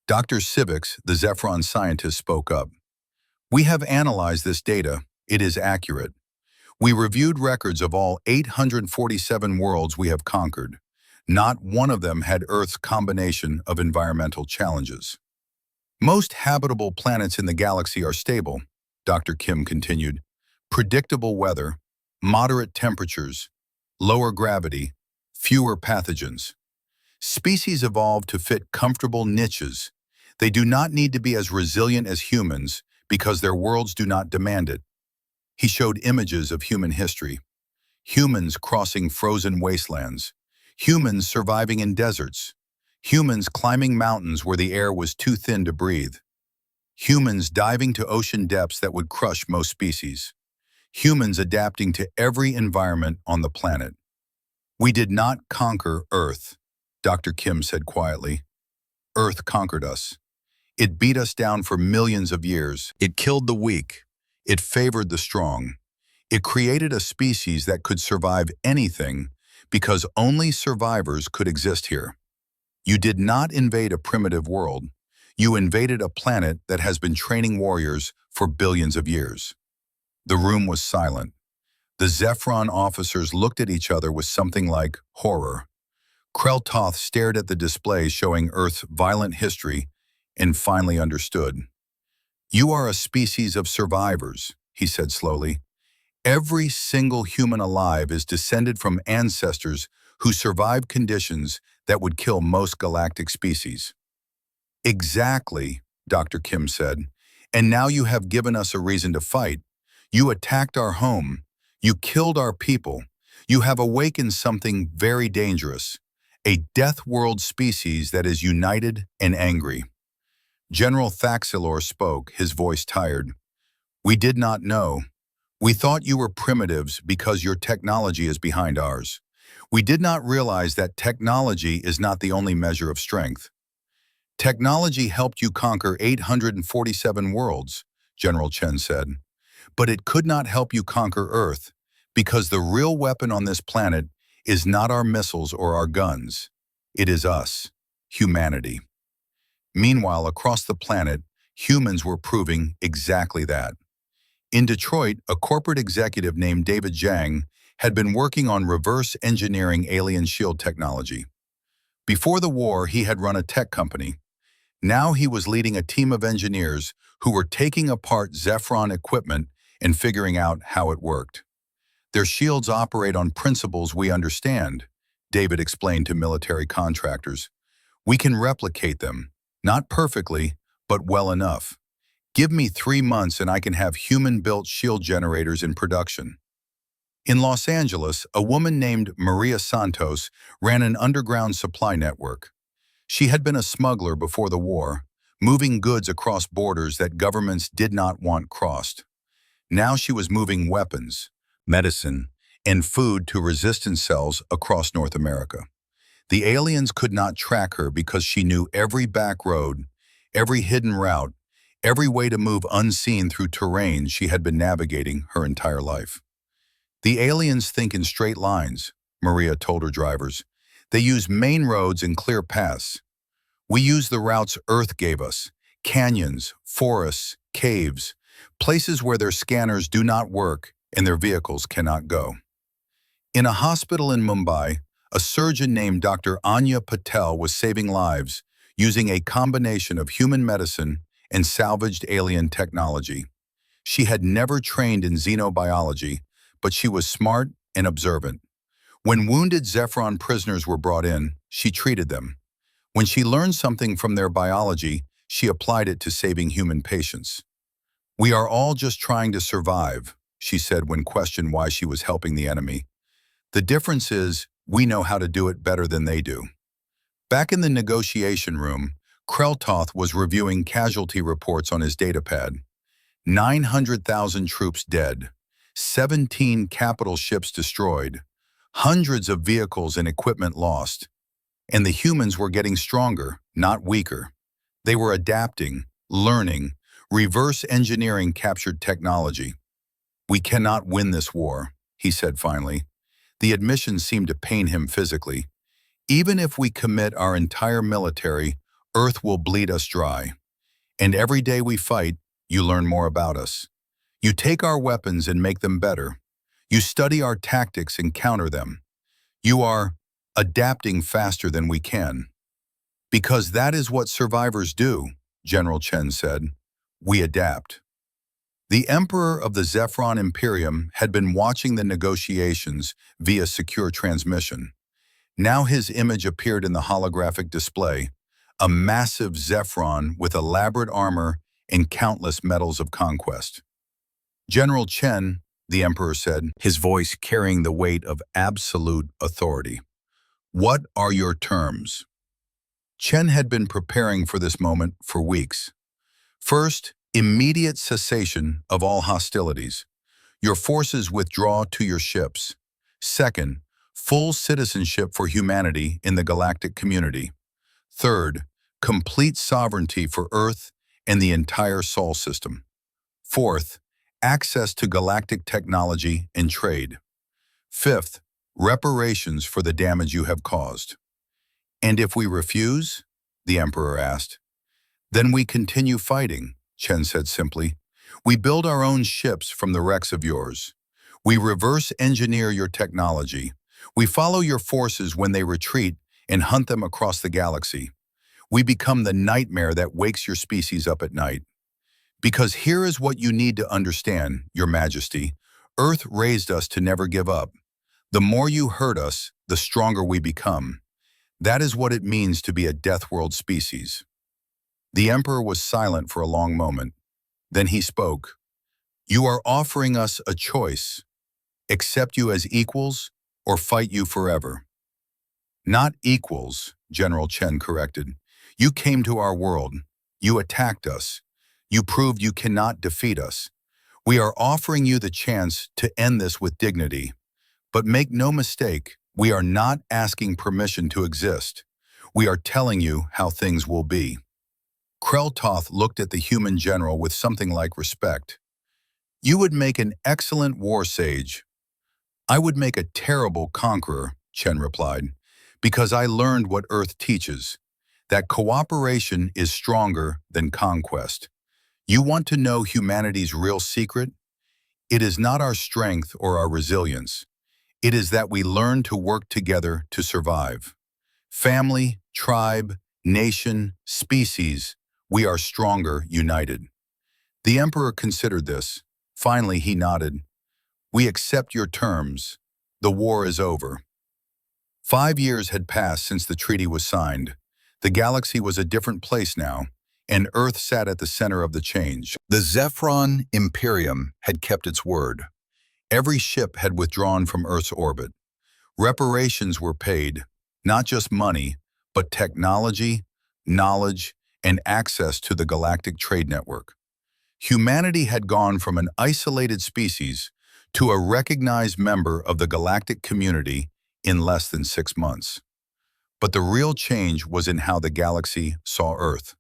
Dr. Civics, the Zephyron scientist, spoke up. We have analyzed this data. It is accurate. We reviewed records of all 847 worlds we have conquered. Not one of them had Earth's combination of environmental challenges. Most habitable planets in the galaxy are stable, Dr. Kim continued. Predictable weather, moderate temperatures, lower gravity, fewer pathogens. Species evolve to fit comfortable niches. They do not need to be as resilient as humans because their worlds do not demand it. He showed images of human history. Humans crossing frozen wastelands. Humans surviving in deserts. Humans climbing mountains where the air was too thin to breathe. Humans diving to ocean depths that would crush most species. Humans adapting to every environment on the planet. We did not conquer Earth, Dr. Kim said quietly. Earth conquered us. It beat us down for millions of years. It killed the weak. It favored the strong. It created a species that could survive anything because only survivors could exist here. You did not invade a primitive world. You invaded a planet that has been training warriors for billions of years. The room was silent. The Zephyron officers looked at each other with something like horror. Krell stared at the display showing Earth's violent history and finally understood. You are a species of survivors, he said slowly. Every single human alive is descended from ancestors who survived conditions that would kill most galactic species. Exactly, Dr. Kim said. And now you have given us a reason to fight. You attacked our home. You killed our people. You have awakened something very dangerous, a death world species that is united and angry. General Thaxilor spoke, his voice tired. We did not know. We thought you were primitives because your technology is behind ours. We did not realize that technology is not the only measure of strength. Technology helped you conquer 847 worlds, General Chen said. But it could not help you conquer Earth, because the real weapon on this planet is not our missiles or our guns. It is us, humanity. Meanwhile, across the planet, humans were proving exactly that. In Detroit, a corporate executive named David Zhang had been working on reverse engineering alien shield technology. Before the war, he had run a tech company. Now he was leading a team of engineers who were taking apart Zephron equipment and figuring out how it worked. Their shields operate on principles we understand, David explained to military contractors. We can replicate them, not perfectly, but well enough. Give me 3 months and I can have human-built shield generators in production. In Los Angeles, a woman named Maria Santos ran an underground supply network. She had been a smuggler before the war, moving goods across borders that governments did not want crossed. Now she was moving weapons, medicine, and food to resistance cells across North America. The aliens could not track her because she knew every back road, every hidden route, every way to move unseen through terrain she had been navigating her entire life. The aliens think in straight lines, Maria told her drivers. They use main roads and clear paths. We use the routes Earth gave us, canyons, forests, caves, places where their scanners do not work and their vehicles cannot go. In a hospital in Mumbai, a surgeon named Dr. Anya Patel was saving lives using a combination of human medicine and salvaged alien technology. She had never trained in xenobiology, but she was smart and observant. When wounded Zephron prisoners were brought in, she treated them. When she learned something from their biology, she applied it to saving human patients. We are all just trying to survive, she said when questioned why she was helping the enemy. The difference is, we know how to do it better than they do. Back in the negotiation room, Kreltoth was reviewing casualty reports on his datapad. 900,000 troops dead, 17 capital ships destroyed, hundreds of vehicles and equipment lost. And the humans were getting stronger, not weaker. They were adapting, learning, reverse engineering captured technology. We cannot win this war, he said finally. The admission seemed to pain him physically. Even if we commit our entire military, Earth will bleed us dry. And every day we fight, you learn more about us. You take our weapons and make them better. You study our tactics and counter them. You are adapting faster than we can. Because that is what survivors do, General Chen said. We adapt. The Emperor of the Zephron Imperium had been watching the negotiations via secure transmission. Now his image appeared in the holographic display, a massive Zephron with elaborate armor and countless medals of conquest. General Chen, the Emperor said, his voice carrying the weight of absolute authority. What are your terms? Chen had been preparing for this moment for weeks. First, immediate cessation of all hostilities. Your forces withdraw to your ships. Second, full citizenship for humanity in the galactic community. Third, complete sovereignty for Earth and the entire Sol system. Fourth, access to galactic technology and trade. Fifth, reparations for the damage you have caused. And if we refuse? The Emperor asked. Then we continue fighting, Chen said simply. We build our own ships from the wrecks of yours. We reverse engineer your technology. We follow your forces when they retreat and hunt them across the galaxy. We become the nightmare that wakes your species up at night. Because here is what you need to understand, Your Majesty. Earth raised us to never give up. The more you hurt us, the stronger we become. That is what it means to be a Deathworld species. The Emperor was silent for a long moment. Then he spoke. You are offering us a choice. Accept you as equals or fight you forever. Not equals, General Chen corrected. You came to our world. You attacked us. You proved you cannot defeat us. We are offering you the chance to end this with dignity. But make no mistake, we are not asking permission to exist. We are telling you how things will be. Kreltoth looked at the human general with something like respect. You would make an excellent war sage. I would make a terrible conqueror, Chen replied. Because I learned what Earth teaches, that cooperation is stronger than conquest. You want to know humanity's real secret? It is not our strength or our resilience. It is that we learn to work together to survive. Family, tribe, nation, species, we are stronger united. The emperor considered this. Finally, he nodded. We accept your terms. The war is over. 5 years had passed since the treaty was signed. The galaxy was a different place now, and Earth sat at the center of the change. The Zephyron Imperium had kept its word. Every ship had withdrawn from Earth's orbit. Reparations were paid, not just money, but technology, knowledge, and access to the galactic trade network. Humanity had gone from an isolated species to a recognized member of the galactic community in less than 6 months. But the real change was in how the galaxy saw Earth.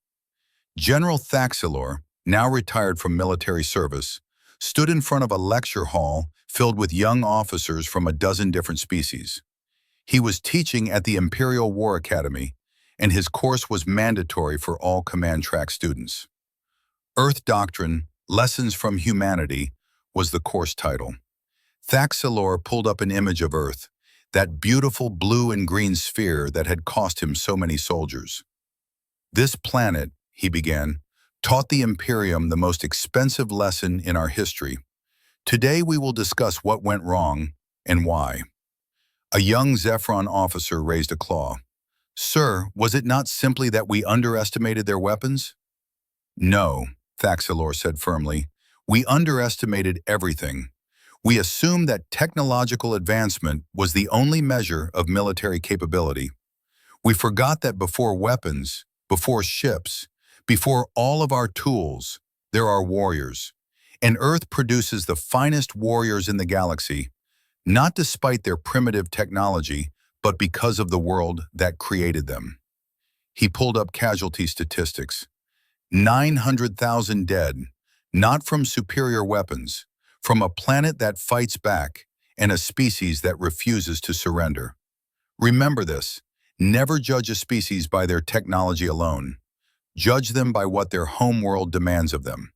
General Thaxilor, now retired from military service, stood in front of a lecture hall filled with young officers from a dozen different species. He was teaching at the Imperial War Academy, and his course was mandatory for all command track students. Earth Doctrine, Lessons from Humanity, was the course title. Thaxilor pulled up an image of Earth, that beautiful blue and green sphere that had cost him so many soldiers. This planet, he began, taught the Imperium the most expensive lesson in our history. Today we will discuss what went wrong and why. A young Zephyron officer raised a claw. Sir, was it not simply that we underestimated their weapons? No, Thaxilor said firmly. We underestimated everything. We assumed that technological advancement was the only measure of military capability. We forgot that before weapons, before ships, before all of our tools, there are warriors. And Earth produces the finest warriors in the galaxy, not despite their primitive technology, but because of the world that created them. He pulled up casualty statistics. 900,000 dead, not from superior weapons, from a planet that fights back and a species that refuses to surrender. Remember this, never judge a species by their technology alone. Judge them by what their homeworld demands of them.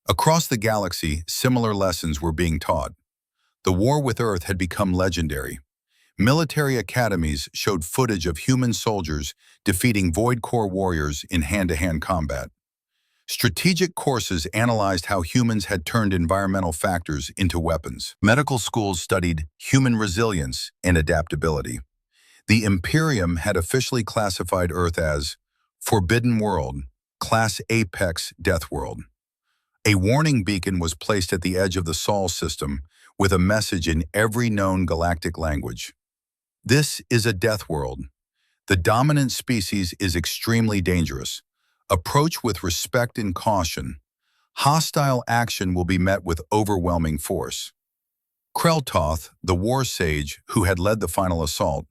Across the galaxy, similar lessons were being taught. The war with Earth had become legendary. Military academies showed footage of human soldiers defeating Void Core warriors in hand-to-hand combat. Strategic courses analyzed how humans had turned environmental factors into weapons. Medical schools studied human resilience and adaptability. The Imperium had officially classified Earth as Forbidden World, Class Apex Deathworld. A warning beacon was placed at the edge of the Sol system with a message in every known galactic language. This is a death world. The dominant species is extremely dangerous. Approach with respect and caution. Hostile action will be met with overwhelming force. Kreltoth, the war sage who had led the final assault,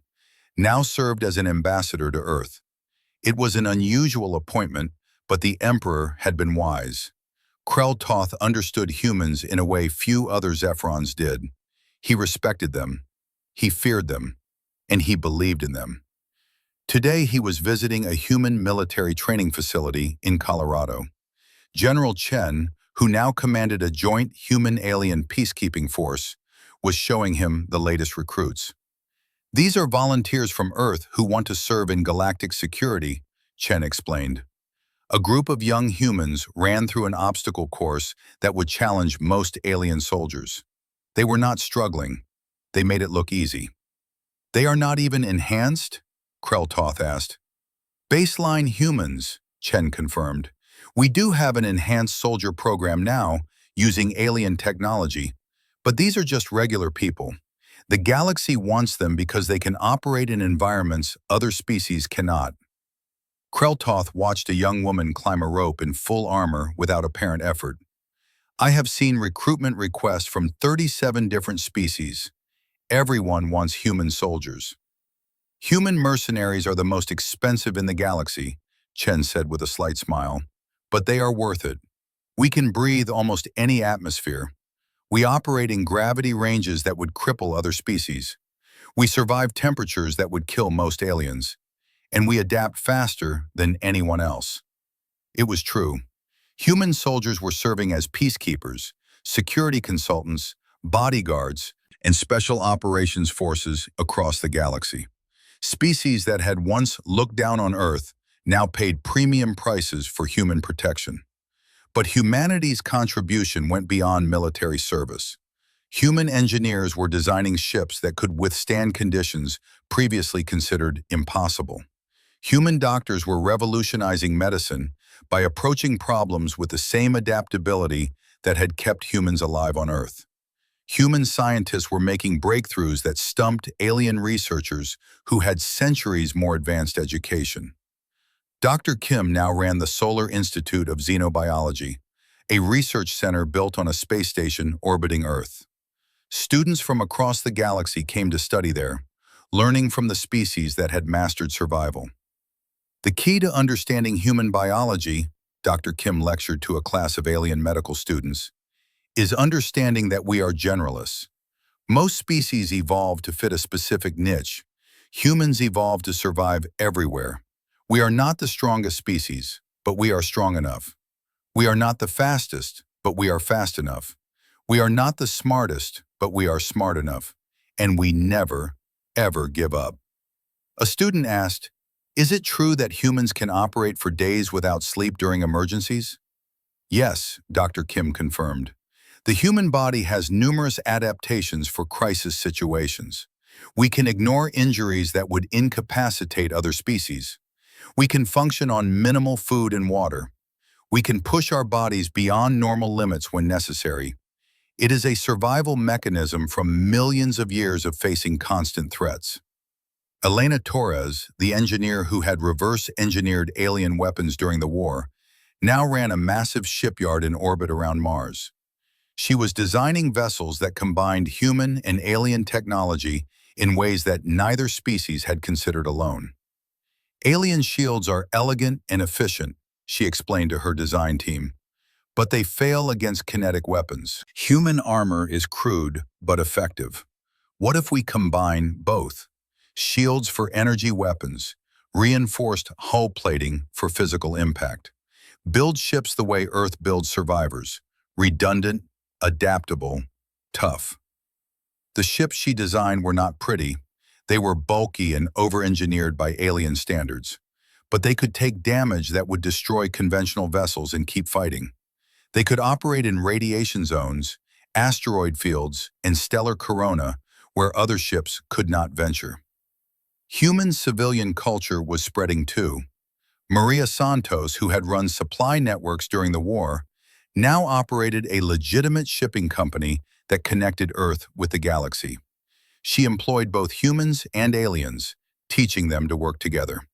now served as an ambassador to Earth. It was an unusual appointment, but the Emperor had been wise. Kreltoth understood humans in a way few other Zephyrons did. He respected them, he feared them, and he believed in them. Today he was visiting a human military training facility in Colorado. General Chen, who now commanded a joint human-alien peacekeeping force, was showing him the latest recruits. These are volunteers from Earth who want to serve in galactic security, Chen explained. A group of young humans ran through an obstacle course that would challenge most alien soldiers. They were not struggling. They made it look easy. They are not even enhanced? Kreltoth asked. Baseline humans, Chen confirmed. We do have an enhanced soldier program now, using alien technology, but these are just regular people. The galaxy wants them because they can operate in environments other species cannot. Kreltoth watched a young woman climb a rope in full armor without apparent effort. I have seen recruitment requests from 37 different species. Everyone wants human soldiers. Human mercenaries are the most expensive in the galaxy, Chen said with a slight smile, but they are worth it. We can breathe almost any atmosphere. We operate in gravity ranges that would cripple other species. We survive temperatures that would kill most aliens, and we adapt faster than anyone else. It was true. Human soldiers were serving as peacekeepers, security consultants, bodyguards, and special operations forces across the galaxy. Species that had once looked down on Earth now paid premium prices for human protection. But humanity's contribution went beyond military service. Human engineers were designing ships that could withstand conditions previously considered impossible. Human doctors were revolutionizing medicine by approaching problems with the same adaptability that had kept humans alive on Earth. Human scientists were making breakthroughs that stumped alien researchers who had centuries more advanced education. Dr. Kim now ran the Solar Institute of Xenobiology, a research center built on a space station orbiting Earth. Students from across the galaxy came to study there, learning from the species that had mastered survival. The key to understanding human biology, Dr. Kim lectured to a class of alien medical students, is understanding that we are generalists. Most species evolved to fit a specific niche. Humans evolved to survive everywhere. We are not the strongest species, but we are strong enough. We are not the fastest, but we are fast enough. We are not the smartest, but we are smart enough. And we never, ever give up. A student asked, "Is it true that humans can operate for days without sleep during emergencies?" Yes, Dr. Kim confirmed. The human body has numerous adaptations for crisis situations. We can ignore injuries that would incapacitate other species. We can function on minimal food and water. We can push our bodies beyond normal limits when necessary. It is a survival mechanism from millions of years of facing constant threats. Elena Torres, the engineer who had reverse-engineered alien weapons during the war, now ran a massive shipyard in orbit around Mars. She was designing vessels that combined human and alien technology in ways that neither species had considered alone. Alien shields are elegant and efficient, she explained to her design team, but they fail against kinetic weapons. Human armor is crude but effective. What if we combine both? Shields for energy weapons, reinforced hull plating for physical impact. Build ships the way Earth builds survivors, redundant, adaptable, tough. The ships she designed were not pretty. They were bulky and over-engineered by alien standards. But they could take damage that would destroy conventional vessels and keep fighting. They could operate in radiation zones, asteroid fields, and stellar corona where other ships could not venture. Human civilian culture was spreading too. Maria Santos, who had run supply networks during the war, now operated a legitimate shipping company that connected Earth with the galaxy. She employed both humans and aliens, teaching them to work together.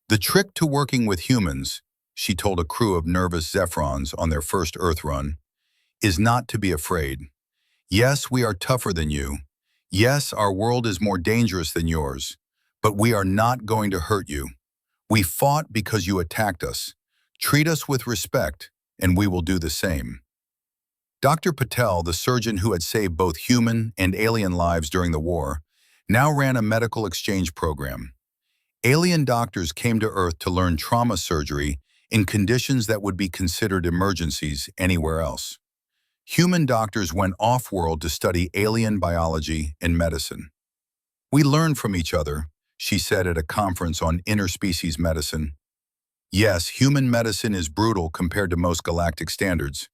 The trick to working with humans, she told a crew of nervous Zephrons on their first Earth run, is not to be afraid. Yes, we are tougher than you. Yes, our world is more dangerous than yours. But we are not going to hurt you. We fought because you attacked us. Treat us with respect, and we will do the same. Dr. Patel, the surgeon who had saved both human and alien lives during the war, now ran a medical exchange program. Alien doctors came to Earth to learn trauma surgery in conditions that would be considered emergencies anywhere else. Human doctors went off-world to study alien biology and medicine. "We learn from each other," she said at a conference on interspecies medicine. Yes, human medicine is brutal compared to most galactic standards.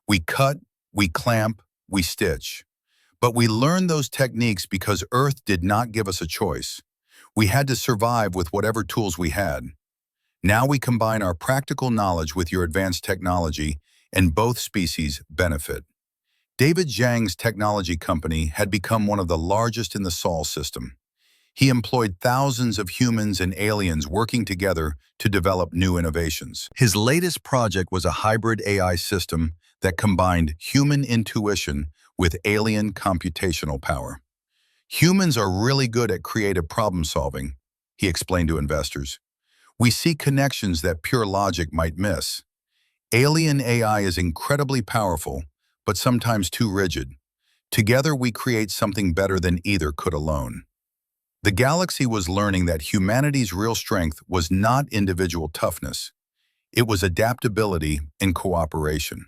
We cut, we clamp, we stitch. But we learned those techniques because Earth did not give us a choice. We had to survive with whatever tools we had. Now we combine our practical knowledge with your advanced technology, and both species benefit. David Zhang's technology company had become one of the largest in the Sol system. He employed thousands of humans and aliens working together to develop new innovations. His latest project was a hybrid AI system that combined human intuition with alien computational power. "Humans are really good at creative problem solving," he explained to investors. "We see connections that pure logic might miss. Alien AI is incredibly powerful, but sometimes too rigid. Together we create something better than either could alone." The galaxy was learning that humanity's real strength was not individual toughness. It was adaptability and cooperation.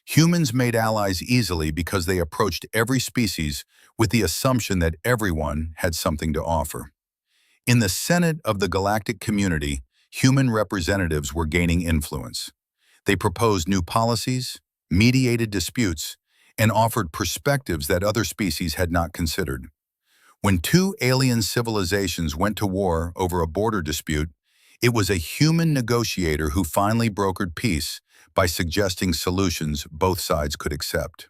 Humans made allies easily because they approached every species with the assumption that everyone had something to offer. In the Senate of the galactic community, human representatives were gaining influence. They proposed new policies, mediated disputes, and offered perspectives that other species had not considered. When two alien civilizations went to war over a border dispute, it was a human negotiator who finally brokered peace by suggesting solutions both sides could accept.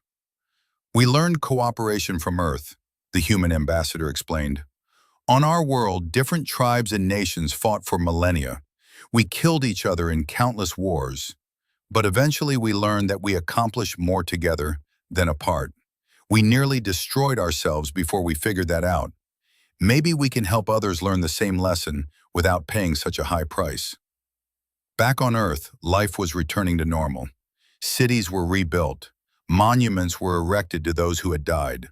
"We learned cooperation from Earth," the human ambassador explained. "On our world, different tribes and nations fought for millennia. We killed each other in countless wars. But eventually we learned that we accomplished more together than apart. We nearly destroyed ourselves before we figured that out. Maybe we can help others learn the same lesson without paying such a high price." Back on Earth, life was returning to normal. Cities were rebuilt. Monuments were erected to those who had died.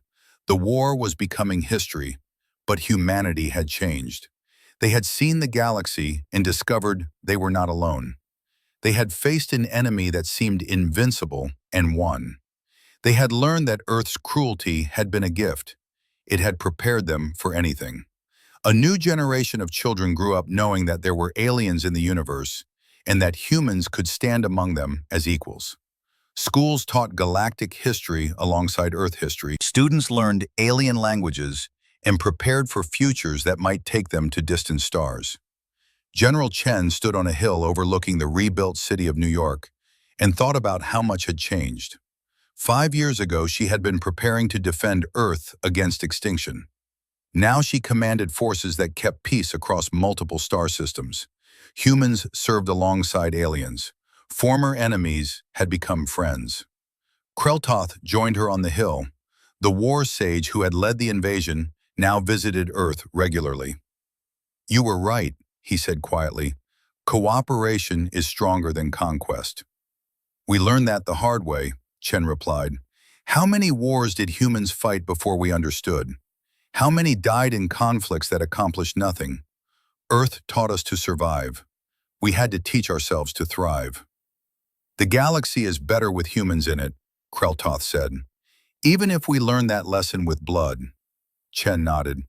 The war was becoming history, but humanity had changed. They had seen the galaxy and discovered they were not alone. They had faced an enemy that seemed invincible and won. They had learned that Earth's cruelty had been a gift. It had prepared them for anything. A new generation of children grew up knowing that there were aliens in the universe and that humans could stand among them as equals. Schools taught galactic history alongside Earth history. Students learned alien languages and prepared for futures that might take them to distant stars. General Chen stood on a hill overlooking the rebuilt city of New York and thought about how much had changed. 5 years ago, she had been preparing to defend Earth against extinction. Now she commanded forces that kept peace across multiple star systems. Humans served alongside aliens. Former enemies had become friends. Kreltoth joined her on the hill. The war sage who had led the invasion now visited Earth regularly. "You were right," he said quietly. "Cooperation is stronger than conquest." "We learned that the hard way," Chen replied. "How many wars did humans fight before we understood? How many died in conflicts that accomplished nothing? Earth taught us to survive. We had to teach ourselves to thrive." "The galaxy is better with humans in it," Kreltoth said. "Even if we learn that lesson with blood." Chen nodded.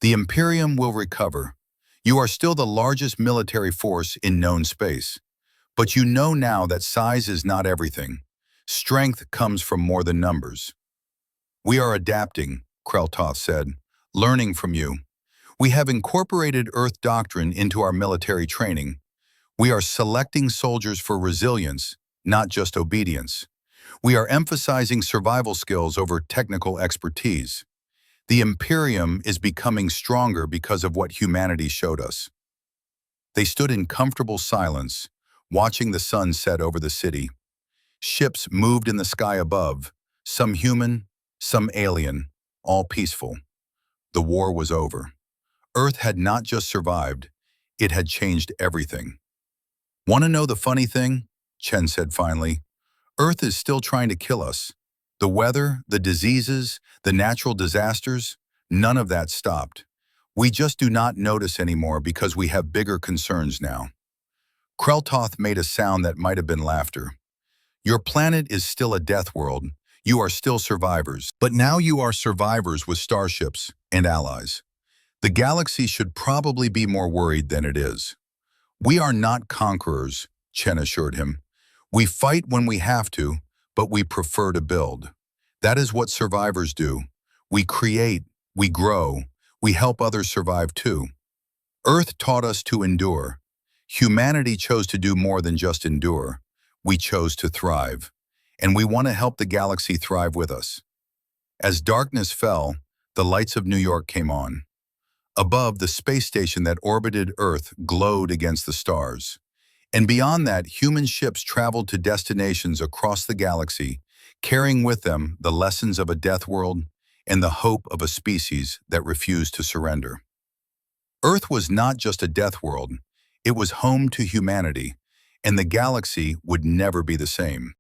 "The Imperium will recover. You are still the largest military force in known space. But you know now that size is not everything. Strength comes from more than numbers." "We are adapting," Kreltoth said, "learning from you. We have incorporated Earth doctrine into our military training. We are selecting soldiers for resilience, not just obedience. We are emphasizing survival skills over technical expertise. The Imperium is becoming stronger because of what humanity showed us." They stood in comfortable silence, watching the sun set over the city. Ships moved in the sky above, some human, some alien, all peaceful. The war was over. Earth had not just survived, it had changed everything. "Want to know the funny thing?" Chen said finally. "Earth is still trying to kill us. The weather, the diseases, the natural disasters, none of that stopped. We just do not notice anymore because we have bigger concerns now." Kreltoth made a sound that might have been laughter. "Your planet is still a death world. You are still survivors. But now you are survivors with starships and allies. The galaxy should probably be more worried than it is." "We are not conquerors," Chen assured him. "We fight when we have to, but we prefer to build. That is what survivors do. We create, we grow, we help others survive too. Earth taught us to endure. Humanity chose to do more than just endure. We chose to thrive. And we want to help the galaxy thrive with us." As darkness fell, the lights of New York came on. Above, the space station that orbited Earth glowed against the stars. And beyond that, human ships traveled to destinations across the galaxy, carrying with them the lessons of a death world and the hope of a species that refused to surrender. Earth was not just a death world, it was home to humanity, and the galaxy would never be the same.